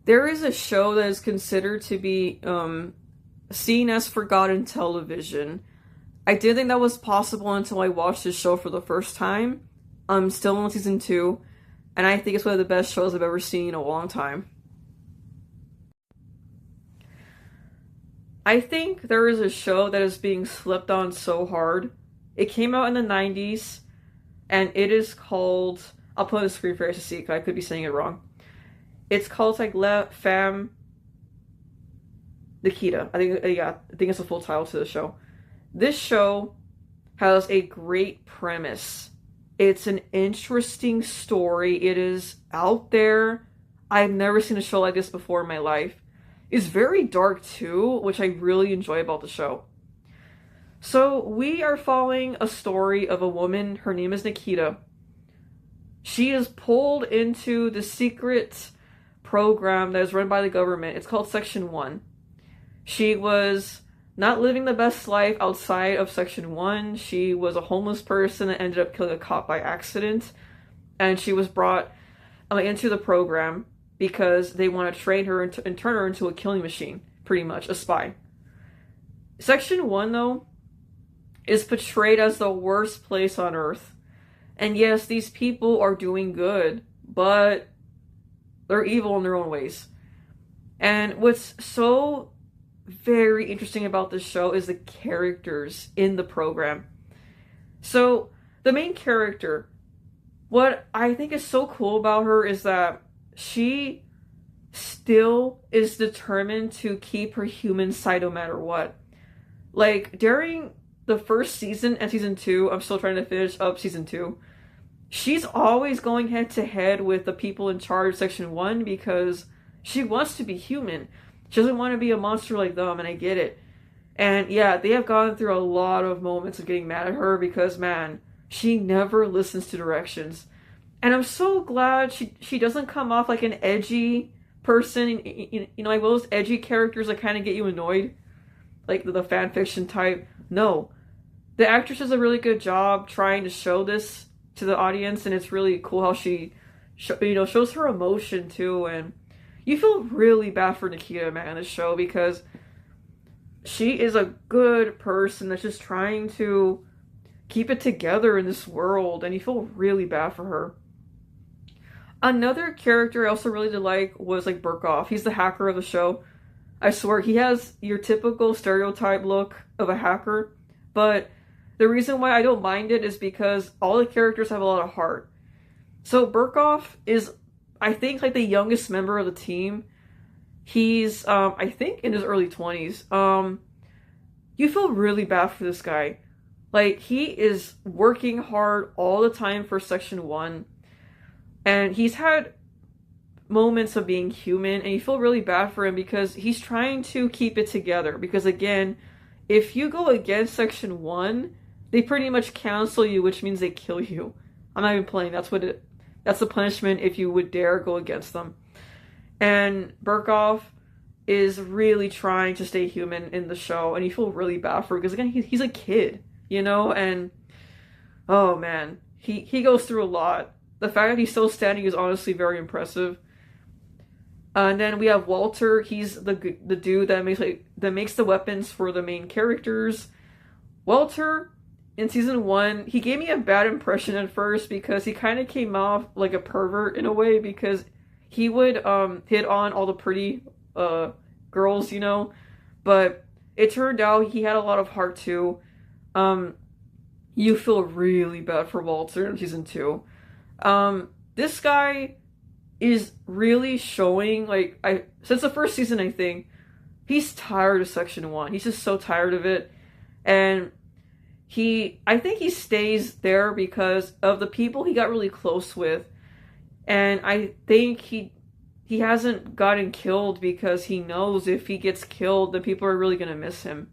There is a show that is considered to be seen as forgotten television. I didn't think that was possible until I watched this show for the first time. I'm still on season 2, and I think it's one of the best shows I've ever seen in a long time. I think there is a show that is being slept on so hard. It came out in the 90s, and it is called... I'll put on the screen for you to see, because I could be saying it wrong. It's called, like, Femme Nikita. I think it's the full title to the show. This show has a great premise. It's an interesting story. It is out there. I've never seen a show like this before in my life. It's very dark too, which I really enjoy about the show. So we are following a story of a woman. Her name is Nikita. She is pulled into the secret program that is run by the government. It's called Section 1. She was not living the best life outside of Section 1. She was a homeless person that ended up killing a cop by accident. And she was brought into the program because they want to train her and turn her into a killing machine, pretty much, a spy. Section 1, though, is portrayed as the worst place on Earth. And yes, these people are doing good, but they're evil in their own ways. And what's so very interesting about this show is the characters in the program. So, the main character, what I think is so cool about her is that she still is determined to keep her human side no matter what. Like, during the first season and season 2, I'm still trying to finish up season 2, she's always going head to head with the people in charge of Section 1 because she wants to be human. She doesn't want to be a monster like them, and I get it. And yeah, they have gone through a lot of moments of getting mad at her because, man, she never listens to directions. And I'm so glad she doesn't come off like an edgy person. You know, like those edgy characters that kind of get you annoyed. Like the fan fiction type. No. The actress does a really good job trying to show this to the audience. And it's really cool how she shows her emotion too. And you feel really bad for Nikita, man, in this show. Because she is a good person that's just trying to keep it together in this world. And you feel really bad for her. Another character I also really did like was like Burkoff. He's the hacker of the show. I swear, he has your typical stereotype look of a hacker, but the reason why I don't mind it is because all the characters have a lot of heart. So Burkoff is, I think, like the youngest member of the team. He's, I think, in his early 20s. You feel really bad for this guy. Like, he is working hard all the time for Section 1. And he's had moments of being human, and you feel really bad for him because he's trying to keep it together. Because again, if you go against Section 1, they pretty much cancel you, which means they kill you. I'm not even playing. That's the punishment if you would dare go against them. And Burkoff is really trying to stay human in the show, and you feel really bad for him because again, he's a kid, you know, and oh man, he goes through a lot. The fact that he's still standing is honestly very impressive. And then we have Walter. He's the dude that makes the weapons for the main characters. Walter, in season 1, he gave me a bad impression at first because he kind of came off like a pervert in a way because he would hit on all the pretty girls, you know. But it turned out he had a lot of heart too. You feel really bad for Walter in season 2. This guy is really showing, like, since the first season, I think, he's tired of Section 1. He's just so tired of it. And I think he stays there because of the people he got really close with. And I think he hasn't gotten killed because he knows if he gets killed, the people are really going to miss him.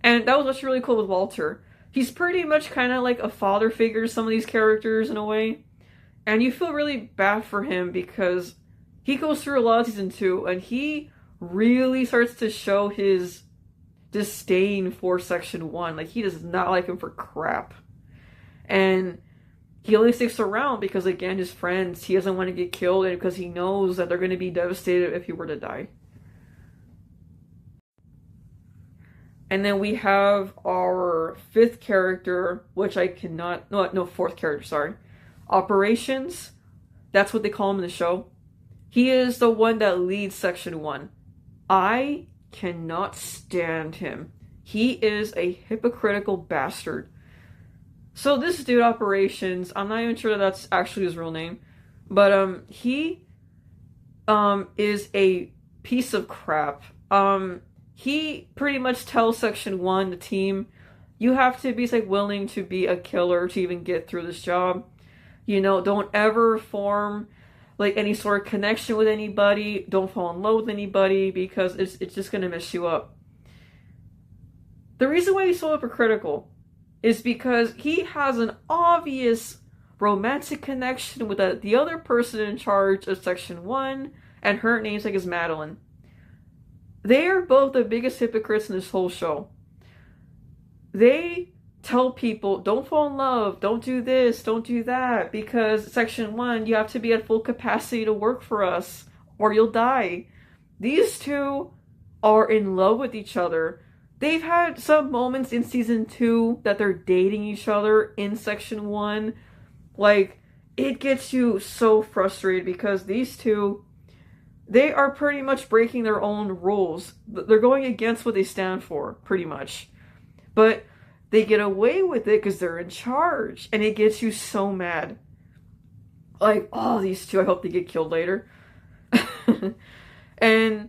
And that was what's really cool with Walter. He's pretty much kind of like a father figure to some of these characters in a way. And you feel really bad for him because he goes through a lot of season 2 and he really starts to show his disdain for Section 1. Like, he does not like him for crap. And he only sticks around because, again, his friends, he doesn't want to get killed, and because he knows that they're going to be devastated if he were to die. And then we have our fifth character, which I cannot, no, fourth character, sorry. Operations. That's what they call him in the show. He is the one that leads Section 1. I cannot stand him. He is a hypocritical bastard. So this dude, Operations, I'm not even sure that that's actually his real name, but he is a piece of crap. He pretty much tells Section 1, the team, you have to be like willing to be a killer to even get through this job. You know, don't ever form like any sort of connection with anybody. Don't fall in love with anybody because it's just gonna mess you up. The reason why he's so hypocritical is because he has an obvious romantic connection with the other person in charge of Section 1, and her namesake is Madeline. They are both the biggest hypocrites in this whole show. They tell people, don't fall in love, don't do this, don't do that, because Section 1, you have to be at full capacity to work for us, or you'll die. These two are in love with each other. They've had some moments in Season 2 that they're dating each other in Section 1. Like, it gets you so frustrated because these two, they are pretty much breaking their own rules. They're going against what they stand for, pretty much. But they get away with it because they're in charge, and it gets you so mad. Like, oh, these two, I hope they get killed later. And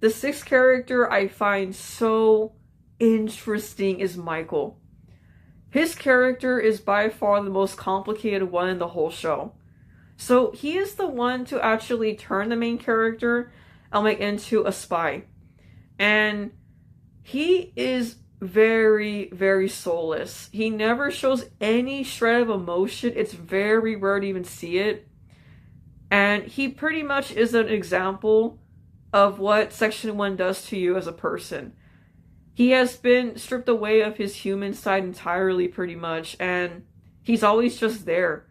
the sixth character I find so interesting is Michael. His character is by far the most complicated one in the whole show. So he is the one to actually turn the main character into a spy. And he is very, very soulless. He never shows any shred of emotion. It's very rare to even see it. And he pretty much is an example of what Section 1 does to you as a person. He has been stripped away of his human side entirely, pretty much, and he's always just there.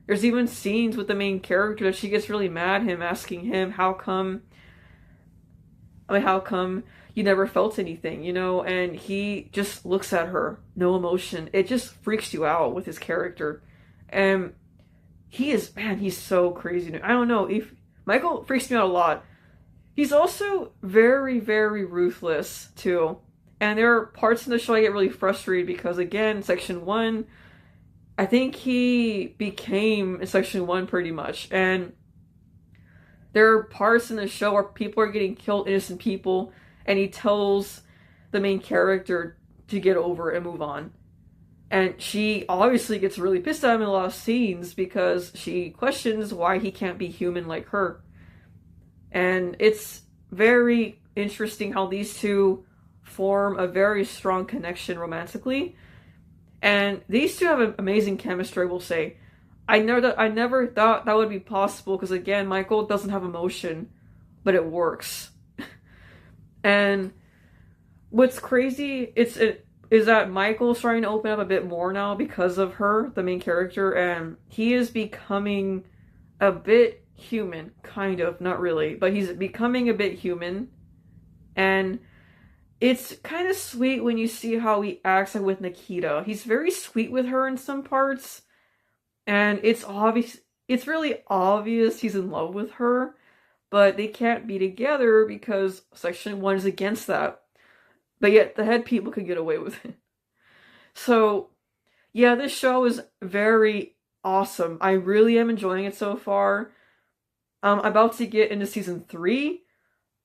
There's even scenes with the main character that she gets really mad at him, asking him, how come you never felt anything, you know? And he just looks at her, no emotion. It just freaks you out with his character. And he's so crazy. I don't know, if Michael freaks me out a lot. He's also very, very ruthless, too. And there are parts in the show I get really frustrated because, again, Section 1, I think he became in Section 1 pretty much. And there are parts in the show where people are getting killed, innocent people, and he tells the main character to get over it and move on. And she obviously gets really pissed at him in a lot of scenes because she questions why he can't be human like her. And it's very interesting how these two form a very strong connection romantically. And these two have an amazing chemistry, I will say. I never thought that would be possible because, again, Michael doesn't have emotion, but it works. And what's crazy is that Michael's starting to open up a bit more now because of her, the main character, and he is becoming a bit human, kind of, not really, but he's becoming a bit human. And it's kind of sweet when you see how he acts like with Nikita. He's very sweet with her in some parts, and it's really obvious he's in love with her, but they can't be together because Section 1 is against that. But yet the head people could get away with it. So, yeah, this show is very awesome. I really am enjoying it so far. I'm about to get into Season 3.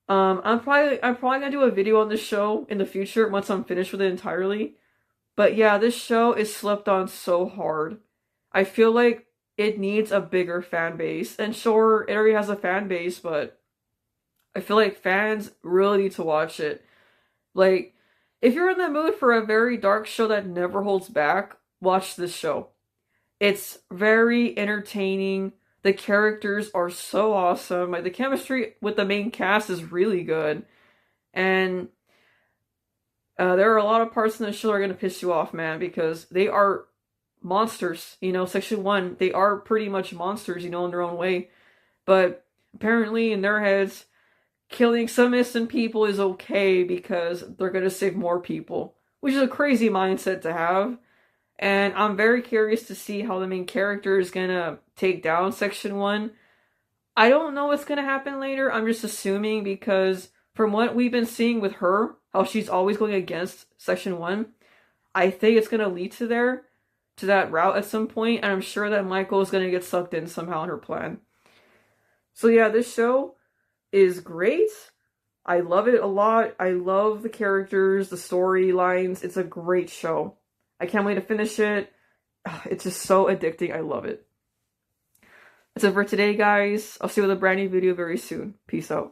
I'm probably gonna do a video on this show in the future once I'm finished with it entirely. But yeah, this show is slept on so hard. I feel like it needs a bigger fan base. And sure, it already has a fan base, but I feel like fans really need to watch it. Like, if you're in the mood for a very dark show that never holds back, watch this show. It's very entertaining. The characters are so awesome. Like, the chemistry with the main cast is really good. And there are a lot of parts in the show that are going to piss you off, man, because they are monsters. You know, Section 1, they are pretty much monsters, you know, in their own way. But apparently in their heads, killing some innocent people is okay because they're going to save more people, which is a crazy mindset to have. And I'm very curious to see how the main character is going to take down Section 1. I don't know what's going to happen later. I'm just assuming because from what we've been seeing with her, how she's always going against Section 1, I think it's going to lead to that route at some point, and I'm sure that Michael is going to get sucked in somehow in her plan. So yeah, this show is great. I love it a lot. I love the characters, the storylines. It's a great show. I can't wait to finish it. It's just so addicting. I love it. That's it for today, guys. I'll see you with a brand new video very soon. Peace out.